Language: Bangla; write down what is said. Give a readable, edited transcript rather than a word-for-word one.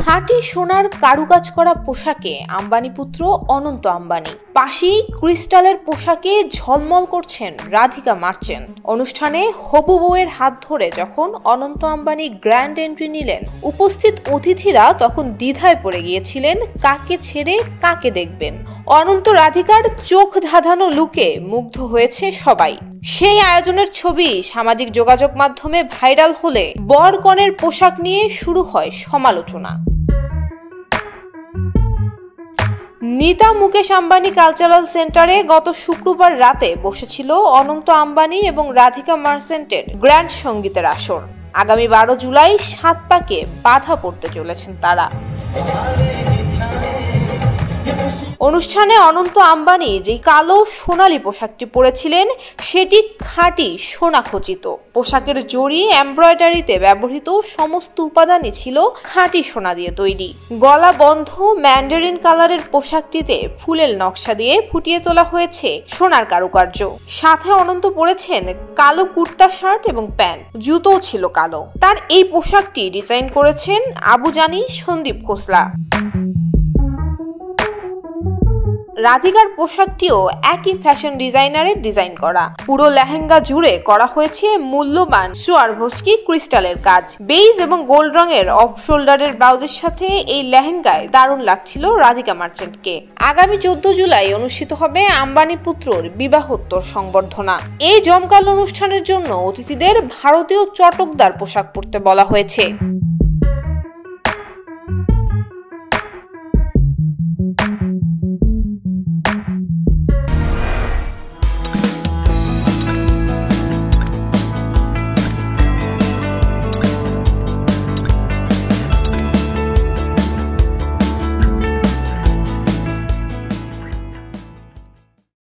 খাঁটি সোনার কারুকাজ করা পোশাকে আম্বানি পুত্র অনন্ত আম্বানি, পাশেই ক্রিস্টালের পোশাকে ঝলমল করছেন রাধিকা মার্চেন্ট। অনুষ্ঠানে হবু বউয়ের হাত ধরে যখন অনন্ত আম্বানি গ্র্যান্ড এন্ট্রি নিলেন, উপস্থিত অতিথিরা তখন দ্বিধায় পড়ে গিয়েছিলেন কাকে ছেড়ে কাকে দেখবেন। অনন্ত রাধিকার চোখ ধাঁধানো লুকে মুগ্ধ হয়েছে সবাই। সেই আয়োজনের ছবি সামাজিক যোগাযোগ মাধ্যমে ভাইরাল হলে বর কনের পোশাক নিয়ে শুরু হয় সমালোচনা। নীতা মুকেশ আম্বানি কালচারাল সেন্টারে গত শুক্রবার রাতে বসেছিল অনন্ত আম্বানি এবং রাধিকা মার্চেন্টের গ্র্যান্ড সঙ্গীতের আসর। আগামী 12 জুলাই 7 পাকে বাধা পড়তে চলেছেন তারা। অনুষ্ঠানে অনন্ত আম্বানি যে কালো সোনালী পোশাকটি পরেছিলেন সেটি খাঁটি সোনা খচিত। পোশাকের জড়ি এমব্রয়ডারিতে ব্যবহৃত সমস্ত উপাদানই ছিল খাঁটি সোনা দিয়ে তৈরি। গলা বন্ধ ম্যান্ডারিন কালারের পোশাকটিতে ফুলের নকশা দিয়ে ফুটিয়ে তোলা হয়েছে সোনার কারুকার্য। সাথে অনন্ত পরেছেন কালো কুর্তা শার্ট এবং প্যান্ট, জুতোও ছিল কালো। তার এই পোশাকটি ডিজাইন করেছেন আবু জানি সন্দীপ খোসলা। রাধিকার পোশাকটিও একই ফ্যাশন ডিজাইনারের ডিজাইন করা। পুরো লেহেঙ্গা জুড়ে করা হয়েছে মূল্যবান সোয়ারভস্কি ক্রিস্টালের কাজ। বেইজ এবং গোল্ড রঙের অফ শোল্ডারের ব্লাউজের সাথে এই লেহেঙ্গায় দারুণ লাগছিল রাধিকা মার্চেন্টকে। আগামী 14 জুলাই অনুষ্ঠিত হবে আম্বানি পুত্রর বিবাহোত্তর সংবর্ধনা। এই জমকালো অনুষ্ঠানের জন্য অতিথিদের ভারতীয় চটকদার পোশাক পরতে বলা হয়েছে।